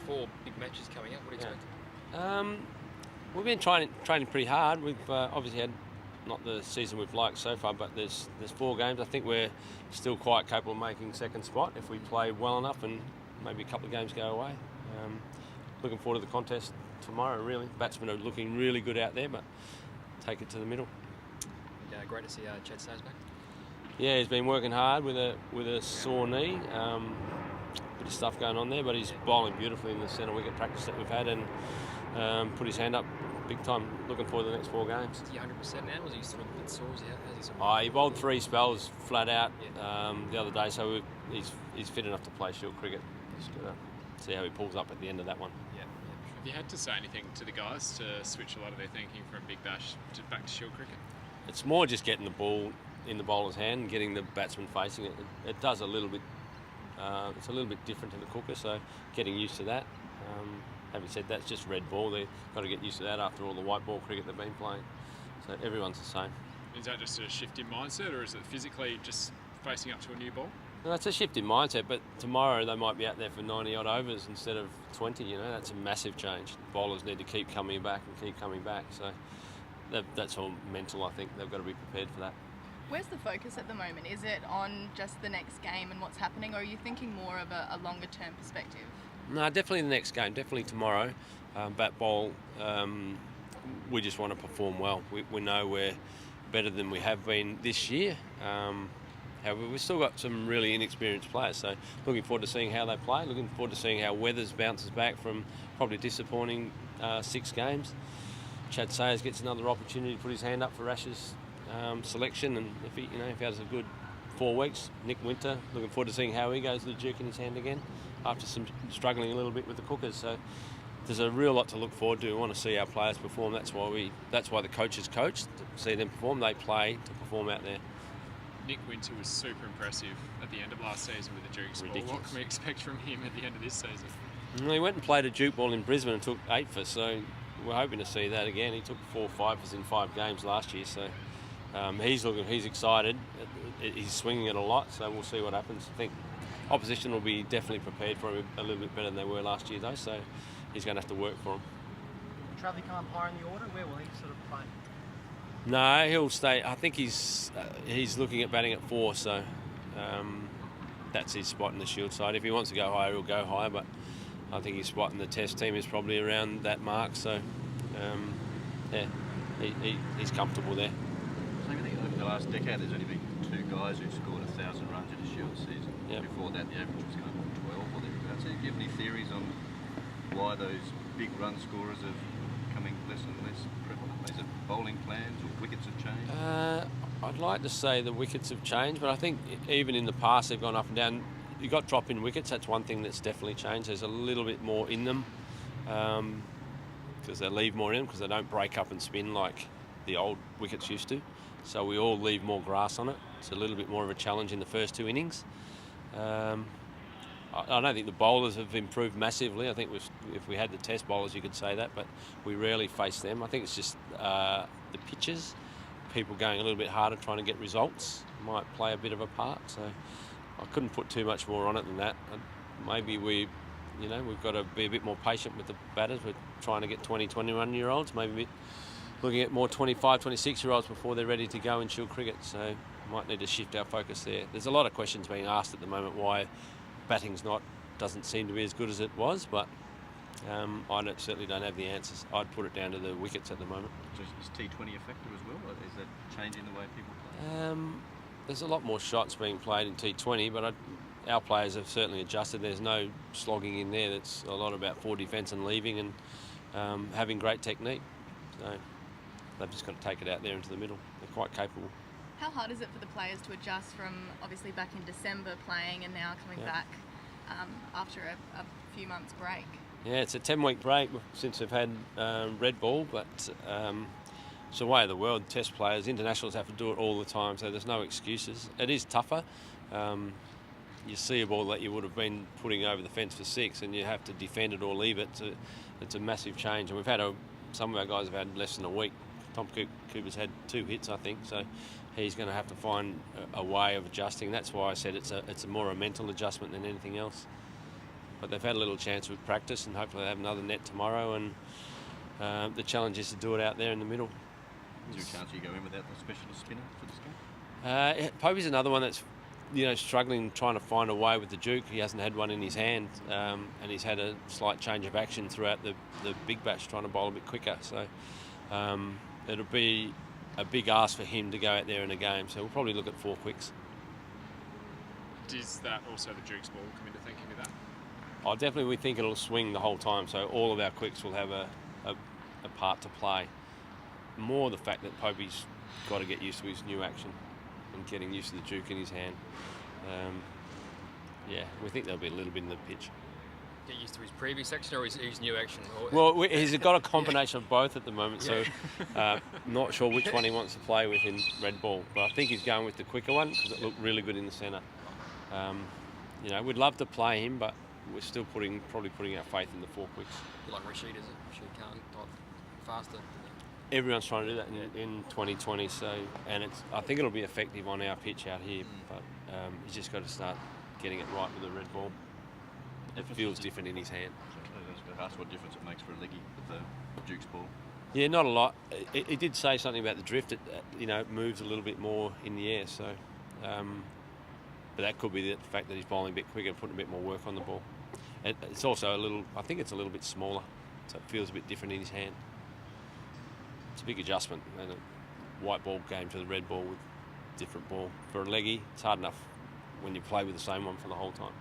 4 big matches coming up. What do you expect? We've been training pretty hard. We've obviously had not the season we've liked so far, but there's 4 games. I think we're still quite capable of making second spot if we play well enough and maybe a couple of games go away. Looking forward to the contest tomorrow, really. Batsmen are looking really good out there, but take it to the middle. Yeah, great to see Chad Sayers back. Yeah, he's been working hard with a sore knee. Bit of stuff going on there, but he's bowling beautifully in the centre wicket practice that we've had and put his hand up big time. Looking forward to the next 4 games. Is he 100% now? Was he sort of a bit sore? How's he He bowled 3 spells flat out the other day, so he's fit enough to play Shield cricket. Just got to see how he pulls up at the end of that one. Yeah. Have you had to say anything to the guys to switch a lot of their thinking from Big Bash back to Shield cricket? It's more just getting the ball in the bowler's hand and getting the batsman facing it. It does a little bit. It's a little bit different to the cooker, so getting used to that. Having said that, it's just red ball. They've got to get used to that after all the white ball cricket they've been playing. So everyone's the same. Is that just a shift in mindset, or is it physically just facing up to a new ball? No, it's a shift in mindset, but tomorrow they might be out there for 90-odd overs instead of 20, that's a massive change. Bowlers need to keep coming back and keep coming back, so that's all mental, I think. They've got to be prepared for that. Where's the focus at the moment? Is it on just the next game and what's happening, or are you thinking more of a longer-term perspective? No, definitely the next game, definitely tomorrow. Bat bowl, we just want to perform well. We know we're better than we have been this year. However, we've still got some really inexperienced players, so looking forward to seeing how they play, looking forward to seeing how Weathers bounces back from probably disappointing 6 games. Chad Sayers gets another opportunity to put his hand up for Ash's selection, and if he has a good 4 weeks. Nick Winter, looking forward to seeing how he goes with the Duke in his hand again after some struggling a little bit with the cookers. So there's a real lot to look forward to. We want to see our players perform. That's why the coaches coach, to see them perform. They play to perform out there. Nick Winter was super impressive at the end of last season with the Dukes ball. What can we expect from him at the end of this season? Well, he went and played a Duke ball in Brisbane and took 8 for, so we're hoping to see that again. He took 4 5s in 5 games last year, so he's excited. He's swinging it a lot, so we'll see what happens. I think opposition will be definitely prepared for him a little bit better than they were last year, though, so he's going to have to work for him. Will Travely come up higher in the order? Where will he sort of play? No, he'll stay. I think he's looking at batting at 4, so that's his spot in the Shield side. If he wants to go higher, he'll go higher, but I think his spot in the Test team is probably around that mark, so he's comfortable there. So I think over the last decade there's only been 2 guys who scored 1,000 runs in a Shield season. Yep. Before that the average was going to 12 or thereabouts. So do you have any theories on why those big run scorers are becoming less and less prevalent? Is it bowling plans or wickets have changed? I'd like to say the wickets have changed, but I think even in the past they've gone up and down. You got drop in wickets, that's one thing that's definitely changed. There's a little bit more in them because they leave more in them because they don't break up and spin like the old wickets used to. So we all leave more grass on it. It's a little bit more of a challenge in the first 2 innings. I don't think the bowlers have improved massively. I think if we had the Test bowlers, you could say that, but we rarely face them. I think it's just the pitches, people going a little bit harder trying to get results might play a bit of a part. So I couldn't put too much more on it than that. Maybe we've got to be a bit more patient with the batters. We're trying to get 20, 21-year-olds, maybe looking at more 25, 26-year-olds before they're ready to go in Shield cricket. So might need to shift our focus there. There's a lot of questions being asked at the moment why batting's doesn't seem to be as good as it was, but I certainly don't have the answers. I'd put it down to the wickets at the moment. So is T20 a factor as well? Is that changing the way people play? There's a lot more shots being played in T20, but our players have certainly adjusted. There's no slogging in there. It's a lot about forward defence and leaving and having great technique. So they've just got to take it out there into the middle. They're quite capable. How hard is it for the players to adjust from obviously back in December playing and now coming back after a few months break? Yeah, it's a 10-week break since we've had red ball, but it's the way of the world. Test players, internationals have to do it all the time, so there's no excuses. It is tougher. You see a ball that you would have been putting over the fence for 6 and you have to defend it or leave it. It's a massive change, and we've had some of our guys have had less than a week. Tom Cooper's had 2 hits, I think, so he's going to have to find a way of adjusting. That's why I said it's more a mental adjustment than anything else. but they've had a little chance with practice, and hopefully they have another net tomorrow. And the challenge is to do it out there in the middle. Is there a chance you go in without the specialist spinner for this game? Popey's another one that's struggling, trying to find a way with the Duke. He hasn't had one in his hand, and he's had a slight change of action throughout the Big Bash, trying to bowl a bit quicker. So it'll be a big ask for him to go out there in a game. So we'll probably look at 4 quicks. Does that also the Duke's ball come into thinking with that? Oh, definitely. We think it'll swing the whole time. So all of our quicks will have a part to play. More the fact that Popey's got to get used to his new action and getting used to the Duke in his hand. We think there'll be a little bit in the pitch. Get used to his previous action or his new action? Well, he's got a combination of both at the moment, so not sure which one he wants to play with in red ball. But I think he's going with the quicker one because it looked really good in the centre. We'd love to play him, but we're still probably putting our faith in the 4 quicks. Like Rashid, is it? Rashid Khan, type faster. Everyone's trying to do that in 2020, and I think it'll be effective on our pitch out here, but he's just got to start getting it right with the red ball. It feels different in his hand. I was going to ask what difference it makes for a leggy with the Duke's ball. Yeah, not a lot. It did say something about the drift. It moves a little bit more in the air, so but that could be the fact that he's bowling a bit quicker, putting a bit more work on the ball. It's also I think it's a little bit smaller, so it feels a bit different in his hand. It's a big adjustment, and a white ball game to the red ball with different ball. For a leggy, it's hard enough when you play with the same one for the whole time.